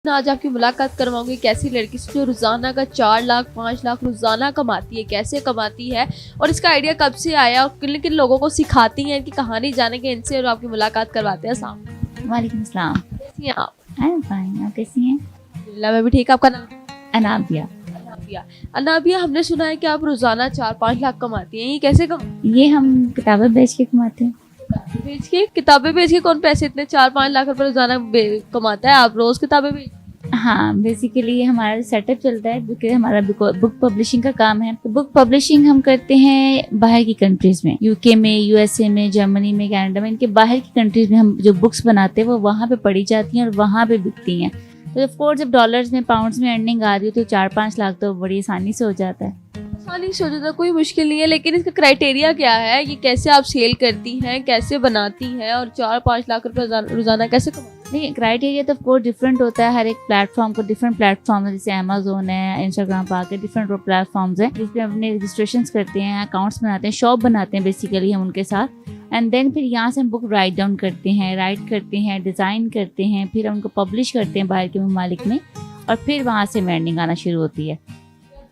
आज आपकी मुलाकात करवाऊंगी एक ऐसी लड़की से जो रोजाना का 4 लाख 5 लाख रोजाना कमाती है। कैसे कमाती है और इसका आइडिया कब से आया और किन किन लोगों को सिखाती है, इनकी कहानी जानेंगे इनसे और आपकी मुलाकात करवाते हैं। सामने वालेकुम अस्सलाम। कैसी हैं आप? आई एम फाइन, आप कैसी हैं? अल्हम्दुलिल्लाह मैं भी ठीक। आपका नाम? अनाबिया। अनाबिया। अनाबिया, हमने सुना है कि आप रोजाना 4-5 लाख कमाती हैं, ये कैसे ये हम किताबें बेच के कमाते हैं। बेच के? किताबें बेच के कौन पैसे इतने 4-5 लाख रुपए रोजाना कमाता है? आप रोज किताबें बेच? हाँ, बेसिकली हमारा सेटअप चलता है क्योंकि हमारा बुक पब्लिशिंग का काम है। तो बुक पब्लिशिंग हम करते हैं बाहर की कंट्रीज में, यूके में, यूएसए में, जर्मनी में, कनाडा में। इनके बाहर की कंट्रीज में हम जो बुक्स बनाते हैं वो वहाँ पे पढ़ी जाती हैं और वहाँ पे बिकती हैं। तो ऑफ कोर्स जब डॉलर्स में, पाउंड्स में अर्निंग आ रही हो तो 4-5 लाख तो बड़ी आसानी से हो जाता है। आसानी से हो जाता है, कोई मुश्किल नहीं है। लेकिन इसका क्राइटेरिया क्या है? ये कैसे आप सेल करती हैं, कैसे बनाती हैं और 4-5 लाख रुपए रोजाना कैसे कमाती हैं? नहीं, क्राइटेरिया तो ऑफकोर्स डिफरेंट होता है। हर एक प्लेटफॉर्म को डिफरेंट प्लेटफॉर्म है, जैसे अमेजोन है, इंस्टाग्राम पर आके डिफरेंट प्लेटफॉर्म्स हैं जिसमें अपने रजिस्ट्रेशन करते हैं, अकाउंट्स बनाते हैं, शॉप बनाते हैं बेसिकली हम उनके साथ। एंड देन फिर यहाँ से हम बुक राइट डाउन करते हैं, राइट करते हैं, डिज़ाइन करते हैं, फिर हम उनको पब्लिश करते हैं बाहर के ममालिक में और फिर वहाँ से अर्निंग आना शुरू होती है।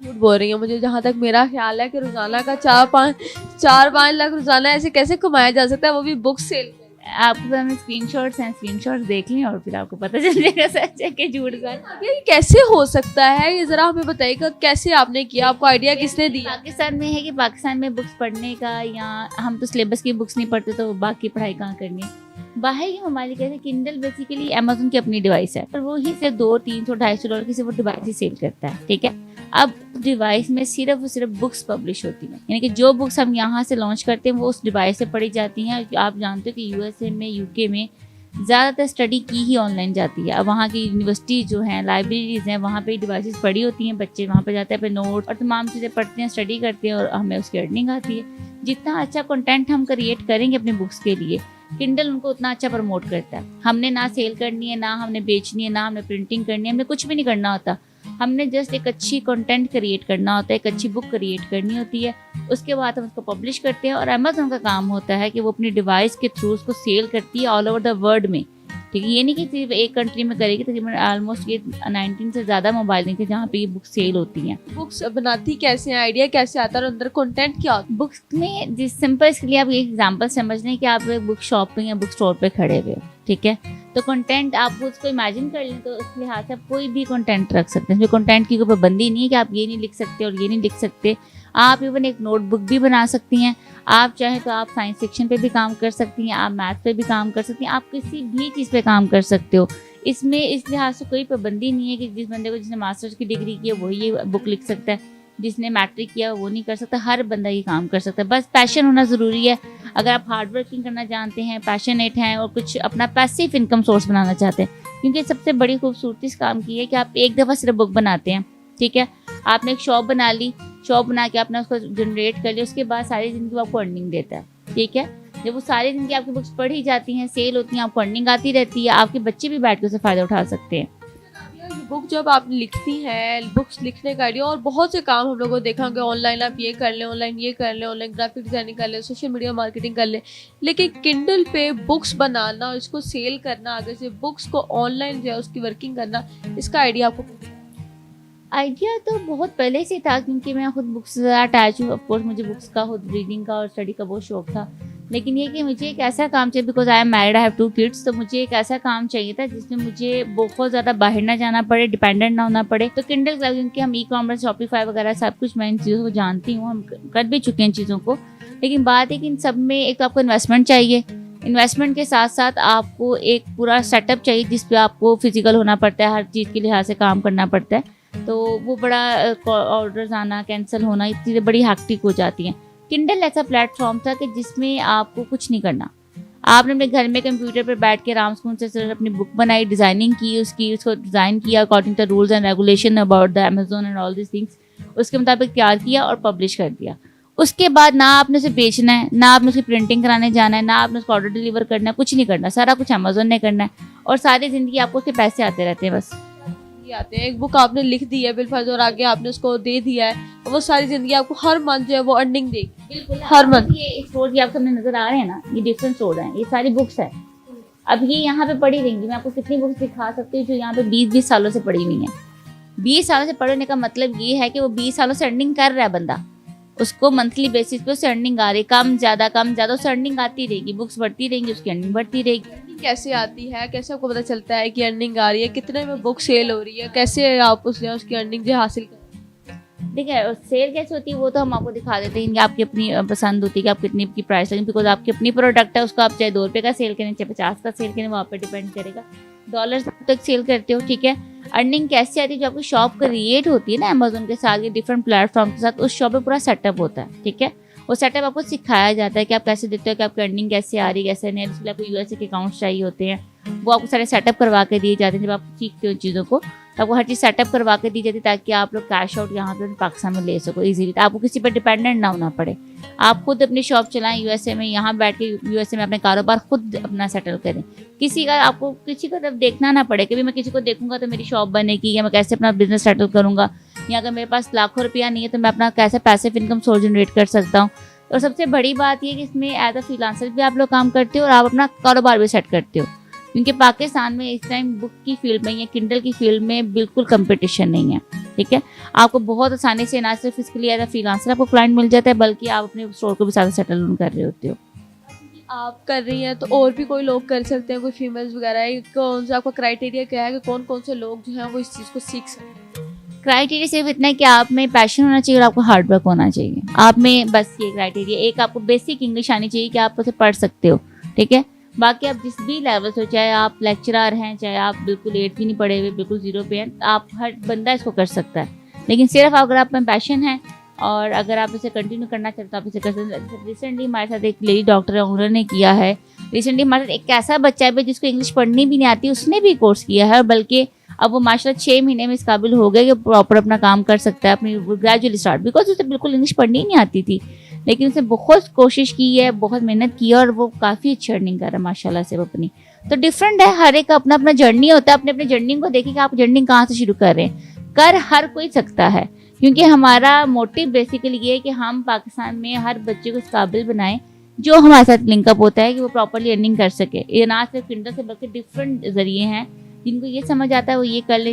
झूठ बोल रही हूँ। मुझे जहाँ तक मेरा ख्याल है कि रोजाना का 4-5 लाख रोजाना ऐसे कैसे कमाया जा सकता है, वो भी बुक सेल। आपके पास में स्क्रीनशॉट्स हैं, स्क्रीनशॉट्स देख लें और फिर आपको पता चल जाएगा सच है कि झूठ का। ये कैसे हो सकता है? ये जरा हमें बताइएगा, कैसे आपने किया, आपको आइडिया किसने दिया? पाकिस्तान में है कि पाकिस्तान में बुक्स पढ़ने का, या हम तो सिलेबस की बुक्स नहीं पढ़ते तो बाकी पढ़ाई कहाँ करनी है। बाहर की हमारी कहते हैं किंडल बेसिकली अमेजोन की अपनी डिवाइस है, पर वो ही सिर्फ 200-300-250 डॉलर की सिर्फ वो डिवाइस ही सेल करता है। ठीक है, अब डिवाइस में सिर्फ और सिर्फ बुक्स पब्लिश होती हैं, यानी कि जो बुक्स हम यहाँ से लॉन्च करते हैं वो उस डिवाइस से पढ़ी जाती हैं। आप जानते हो कि यूएसए में, यूके में ज़्यादातर स्टडी की ही ऑनलाइन जाती है। अब वहाँ की यूनिवर्सिटी जो हैं, लाइब्रेरीज हैं, वहाँ पे डिवाइसेस पड़ी होती हैं, बच्चे वहाँ पे जाते हैं, अपने नोट और तमाम चीज़ें पढ़ते हैं, स्टडी करते हैं और हमें उसकी अर्निंग आती है। जितना अच्छा कंटेंट हम क्रिएट करेंगे अपने बुक्स के लिए, किंडल उनको उतना अच्छा प्रमोट करता है। हमने ना सेल करनी है, ना हमने बेचनी है, ना हमने प्रिंटिंग करनी है, हमने कुछ भी नहीं करना होता। हमने जस्ट एक अच्छी कंटेंट क्रिएट करना होता है, एक अच्छी बुक क्रिएट करनी होती है, उसके बाद हम उसको पब्लिश करते हैं और अमेजोन का काम होता है कि वो अपनी डिवाइस के थ्रू उसको सेल करती है ऑल ओवर द वर्ल्ड में। ठीक है, ये नहीं कि सिर्फ एक कंट्री में करेगी। तकरीबन ऑलमोस्ट ये 19 से ज़्यादा मोबाइल नहीं थे जहाँ पे ये बुक सेल होती हैं। बुक्स बनाती कैसे हैं, आइडिया कैसे आता है और अंदर कंटेंट क्या होता है? बुक्स में जिस सिंपल, इसके लिए आप एक एग्जांपल समझ लें कि आप एक बुक शॉप पे या बुक स्टोर पे खड़े हुए हो। ठीक है, तो कंटेंट आप उसको इमेजिन कर लें तो उस लिहाज से आप कोई भी कंटेंट रख सकते हैं। इसमें कंटेंट की कोई पाबंदी नहीं है कि आप ये नहीं लिख सकते और ये नहीं लिख सकते। आप इवन एक नोटबुक भी बना सकती हैं। आप चाहें तो आप साइंस सेक्शन पे भी काम कर सकती हैं, आप मैथ पे भी काम कर सकती हैं, आप किसी भी चीज़ पे काम कर सकते हो। इसमें इस लिहाज से कोई पाबंदी नहीं है कि जिस बंदे को, जिसने मास्टर्स की डिग्री की है वही ये बुक लिख सकता है, जिसने मैट्रिक किया वो नहीं कर सकता। हर बंदा ये काम कर सकता है, बस पैशन होना ज़रूरी है। अगर आप हार्ड वर्किंग करना जानते हैं, पैशनेट हैं और कुछ अपना पैसिव इनकम सोर्स बनाना चाहते हैं, क्योंकि सबसे बड़ी खूबसूरती इस काम की है कि आप एक दफ़ा सिर्फ बुक बनाते हैं। ठीक है, आपने एक शॉप बना ली, शॉप बना के आपने उसको जनरेट कर लिया, उसके बाद सारी ज़िंदगी वो आपको अर्निंग देता है। ठीक है, जब वो सारी ज़िंदगी आपकी बुक्स पढ़ी जाती हैं, सेल होती हैं, आपको अर्निंग आती रहती है, आपके बच्चे भी बैठ के उससे फ़ायदा उठा सकते हैं। बुक जब आप लिखती हैं, बुक्स लिखने का आइडिया और बहुत से काम हम लोगों को देखा होंगे, ऑनलाइन आप ये कर लें, ऑनलाइन ये कर लें, ऑनलाइन ग्राफिक डिजाइनिंग कर लें, सोशल मीडिया मार्केटिंग कर लें, लेकिन किंडल पे बुक्स बनाना और इसको सेल करना, आगे से बुक्स को ऑनलाइन जो है उसकी वर्किंग करना, इसका आइडिया आपको? आइडिया तो बहुत पहले से था क्योंकि मैं खुद बुक्स से अटैच हूँ। ऑफकोर्स मुझे बुक्स का, खुद रीडिंग का और स्टडी का बहुत शौक था। लेकिन ये कि मुझे एक ऐसा काम चाहिए, because I am married, I have 2 kids, तो मुझे एक ऐसा काम चाहिए था जिसमें मुझे बहुत ज़्यादा बाहर ना जाना पड़े, डिपेंडेंट ना होना पड़े। तो किंडल क्लब, क्योंकि हम ई-कॉमर्स, शॉपिफाई वगैरह सब कुछ मैं इन चीज़ों को जानती हूँ, हम कर भी चुके हैं इन चीज़ों को। लेकिन बात है कि इन सब में एक तो आपको इन्वेस्टमेंट चाहिए, इन्वेस्टमेंट के साथ साथ आपको एक पूरा सेटअप चाहिए जिस पे आपको फिजिकल होना पड़ता है, हर चीज़ के लिहाज से काम करना पड़ता है। तो वो बड़ा ऑर्डर्स आना, कैंसिल होना, ये चीज़ें बड़ी हैक्टिक हो जाती हैं। किंडल ऐसा प्लेटफॉर्म था कि जिसमें आपको कुछ नहीं करना, आपने अपने घर में कंप्यूटर पर बैठ के आराम से सिर्फ अपनी बुक बनाई, डिज़ाइनिंग की, उसको डिज़ाइन किया according to rules and regulation about the Amazon and all this things, उसके मुताबिक तैयार किया और पब्लिश कर दिया। उसके बाद ना आपने उसे बेचना है, ना आपने उसकी प्रिंटिंग कराने जाना है, ना आपने उसको ऑर्डर डिलीवर करना है, कुछ नहीं करना, सारा कुछ अमेजोन ने करना है और सारी ज़िंदगी आपको उसके पैसे आते रहते हैं बस। आते हैं, एक बुक आपने लिख दी है बिलफर्ज और आगे आपने उसको दे दिया है, और वो सारी जिंदगी आपको हर मंथ जो है वो अर्निंग देगी। बिल्कुल, हर मंथ। ये स्टोर जो आपको नजर आ रहे हैं ना, ये डिफरेंट स्टोर हैं, ये सारी बुक्स है। अब ये यहाँ पे पड़ी रहेंगी, मैं आपको कितनी बुक्स दिखा सकती हूँ जो यहाँ पे 20-20 सालों से पड़ी हुई हैं। 20 सालों से पढ़ने का मतलब ये है कि वो 20 सालों से अर्निंग कर रहा है बंदा, उसको मंथली बेसिस पे उससे अर्निंग आ रही है, कम ज़्यादा उससे अर्निंग आती रहेगी, बुक्स बढ़ती रहेंगी, उसकी अर्निंग बढ़ती रहेगी। अर्निंग कैसे आती है, कैसे आपको पता चलता है कि अर्निंग आ रही है, कितने में बुक सेल हो रही है, कैसे आप उसकी अर्निंग जो हासिल कर? देखिए सेल कैसे होती है वो तो हम आपको दिखा देते हैं कि आपकी अपनी पसंद होती है कि आप कितनी की प्राइस लगेगी, बिकॉज आपकी अपनी प्रोडक्ट है, उसको आप चाहे 2 रुपये का सेल करें चाहे 50 का सेल करें, वो आप पे डिपेंड करेगा। डॉलर्स तक सेल करते हो, ठीक है। अर्निंग कैसे आती है, जो आपकी शॉप क्रिएट होती है ना अमेजोन के साथ या डिफरेंट प्लेटफॉर्म के साथ, उस शॉप पे पूरा सेटअप होता है, ठीक है। वो सेटअप आपको सिखाया जाता है कि आप कैसे देते हो, कि आपकी अर्निंग कैसे आ रही है कैसे नहीं, इसके लिए आपको यूएसए के अकाउंट्स चाहिए होते हैं, वो आपको सारे सेटअप करवा के दिए जाते हैं। जब आप सीखते हो चीज़ों को तो आपको हर चीज़ सेटअप करवा के दी जाती है ताकि आप लोग कैश आउट यहाँ पे पाकिस्तान में ले सको इजीली, तो आपको किसी पर डिपेंडेंट ना होना पड़े। आप खुद अपनी शॉप चलाएं यूएसए में, यहाँ बैठ के यूएसए में अपने कारोबार खुद अपना सेटल करें, आपको किसी को तब देखना ना पड़े कि भी मैं किसी को देखूंगा तो मेरी शॉप बनेगी, या मैं कैसे अपना बिजनेस सेटल करूंगा, या अगर मेरे पास लाखों रुपया नहीं है तो मैं अपना कैसे पैसिव इनकम सोर्स जनरेट कर सकता हूँ। और सबसे बड़ी बात ये कि इसमें एज अ फ्रीलांसर भी आप लोग काम करते हो और आप अपना कारोबार भी सेट करते हो, क्योंकि पाकिस्तान में इस टाइम बुक की फील्ड में या किंडल की फील्ड में बिल्कुल कंपटीशन नहीं है, ठीक है। आपको बहुत आसानी से ना सिर्फ इसके लिए एज अ फ्रीलांसर आपको क्लाइंट मिल जाता है, बल्कि आप अपने स्टोर को भी साथ सेटल कर रहे होते हो। आप कर रही हैं तो और भी कोई लोग कर सकते हैं, कोई फीमेल्स वगैरह, कौन सा आपका क्राइटेरिया क्या है कि कौन कौन से लोग जो हैं वो इस चीज़ को सीख सकते हैं? क्राइटेरिया सिर्फ इतना है कि आप में पैशन होना चाहिए और आपको हार्ड वर्क होना चाहिए, आप में बस ये क्राइटेरिया। एक आपको बेसिक इंग्लिश आनी चाहिए कि आप उसे पढ़ सकते हो, ठीक है। बाकी आप जिस भी लेवल से हो, चाहे आप लेक्चरर हैं, चाहे आप बिल्कुल 8 भी नहीं पढ़े हुए, बिल्कुल 0 पे हैं, आप हर बंदा इसको कर सकता है। लेकिन सिर्फ अगर आप में पैशन है और अगर आप इसे कंटिन्यू करना चाहते हो आप इसे कर सकते हैं। रिसेंटली हमारे साथ एक लेडी डॉक्टर है, उन्होंने किया है। रिसेंटली हमारे साथ एक ऐसा बच्चा है जिसको इंग्लिश पढ़नी भी नहीं आती, उसने भी कोर्स किया है, बल्कि अब वो माशाल्लाह 6 महीने में इस काबिल हो गए कि प्रॉपर अपना काम कर सकता है, अपनी ग्रेजुअली स्टार्ट, बिकॉज उसे बिल्कुल इंग्लिश पढ़नी ही नहीं आती थी, लेकिन उसने बहुत कोशिश की है, बहुत मेहनत की है और वो काफ़ी अच्छी अर्निंग कर रहा है माशाल्लाह से अपनी। तो डिफरेंट है, हर एक अपना अपना जर्नी होता है, अपने अपने जर्नी को देखिए कि आप जर्नी कहाँ से शुरू कर रहे हैं। कर हर कोई सकता है, क्योंकि हमारा मोटिव बेसिकली ये है कि हम पाकिस्तान में हर बच्चे को इस काबिल बनाएं जो हमारे साथ लिंकअप होता है कि वो प्रॉपरली अर्निंग कर सके। ये ना सिर्फ किंडल से बल्कि डिफरेंट जरिए हैं, जिनको ये समझ आता है वो ये कर ले।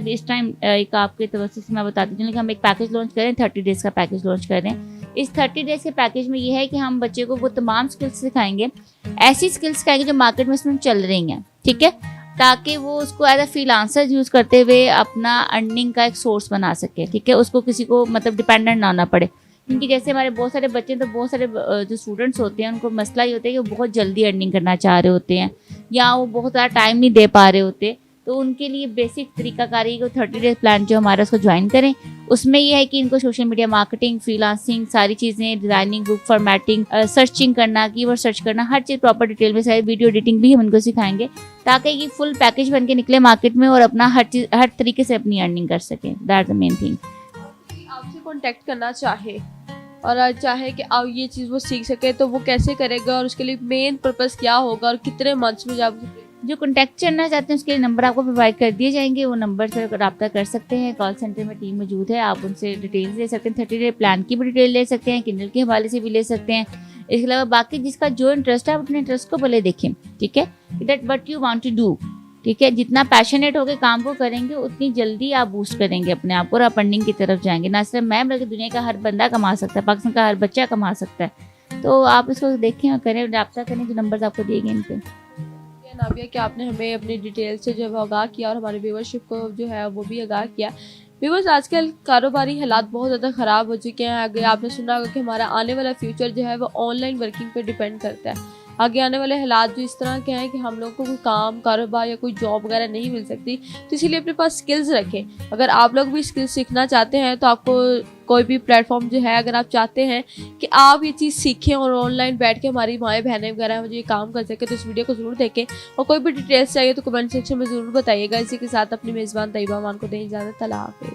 इस टाइम एक आपके तवज्जो से मैं बताती हूँ कि हम एक पैकेज लॉन्च कर रहे हैं, 30 डेज़ का पैकेज लॉन्च कर रहे हैं। इस 30 डेज़ के पैकेज में ये है कि हम बच्चे को वो तमाम स्किल्स सिखाएंगे, ऐसी स्किल्स सिखाएंगे जो मार्केट में इसमें चल रही हैं, ठीक है, ताकि वो उसको एज अ फ्रीलांसर यूज़ करते हुए अपना अर्निंग का एक सोर्स बना सके, ठीक है। उसको किसी को मतलब डिपेंडेंट ना होना पड़े, क्योंकि जैसे हमारे बहुत सारे बच्चे तो बहुत सारे जो स्टूडेंट्स होते हैं उनको मसला ये होता है कि वो बहुत जल्दी अर्निंग करना चाह रहे होते हैं या वो बहुत ज़्यादा टाइम नहीं दे पा रहे होते, तो उनके लिए बेसिक तरीकाकारी है कि 30 डेज प्लान जो हमारा उसको ज्वाइन करें। उसमें यह है कि इनको सोशल मीडिया मार्केटिंग, फ्रीलांसिंग, सारी चीज़ें, डिज़ाइनिंग, बुक फॉर्मेटिंग, सर्चिंग करना, कीवर्ड सर्च करना, हर चीज़ प्रॉपर डिटेल में, सारी वीडियो एडिटिंग भी हम इनको सिखाएंगे ताकि ये फुल पैकेज बन के निकले मार्केट में और अपना हर तरीके से अपनी अर्निंग कर सकें। That's the main thing. आपसे कॉन्टैक्ट करना चाहे और चाहे कि आप ये चीज़ वो सीख सके तो वो कैसे करेगा और उसके लिए मेन पर्पस क्या होगा और कितने मंथ्स में जब जो कॉन्टैक्ट करना चाहते हैं उसके लिए नंबर आपको प्रोवाइड कर दिए जाएंगे, वो नंबर से रब्ता कर सकते हैं। कॉल सेंटर में टीम मौजूद है, आप उनसे डिटेल्स ले सकते हैं, 30 डे प्लान की भी डिटेल ले सकते हैं, किंडल के हवाले से भी ले सकते हैं। इसके अलावा बाकी जिसका जो इंटरेस्ट है आप अपने इंटरेस्ट को पहले देखें, ठीक है, that what you want to do, ठीक है। जितना पैशनेट होकर काम को करेंगे उतनी जल्दी आप बूस्ट करेंगे अपने आप को और आप अर्निंग की तरफ जाएंगे। ना सिर्फ मैं बल्कि दुनिया का हर बंदा कमा सकता है, पाकिस्तान का हर बच्चा कमा सकता है। तो आप इसको देखें और करें, रब्ता करें, जो नंबर आपको दिए गए इन पे। नाबिया कि आपने हमें अपनी डिटेल से जो है आगाह किया और हमारे व्यूअरशिप को जो है वो भी आगाह किया। व्यूअर्स, आजकल कारोबारी हालात बहुत ज़्यादा ख़राब हो चुके हैं। आगे आपने सुना होगा कि हमारा आने वाला फ्यूचर जो है वो ऑनलाइन वर्किंग पे डिपेंड करता है। आगे आने वाले हालात जो इस तरह के हैं कि हम लोगों को कोई काम, कारोबार या कोई जॉब वगैरह नहीं मिल सकती, तो इसीलिए अपने पास स्किल्स रखें। अगर आप लोग भी स्किल्स सीखना चाहते हैं तो आपको कोई भी प्लेटफॉर्म जो है, अगर आप चाहते हैं कि आप ये चीज़ सीखें और ऑनलाइन बैठ के हमारी माएँ बहनें वगैरह मुझे ये काम कर सके, तो इस वीडियो को ज़रूर देखें और कोई भी डिटेल्स चाहिए तो कमेंट सेक्शन में ज़रूर बताइएगा। इसी के साथ अपनी मेज़बान तैयबा मान को दें इजाज़त। अल्लाह हाफ़िज़।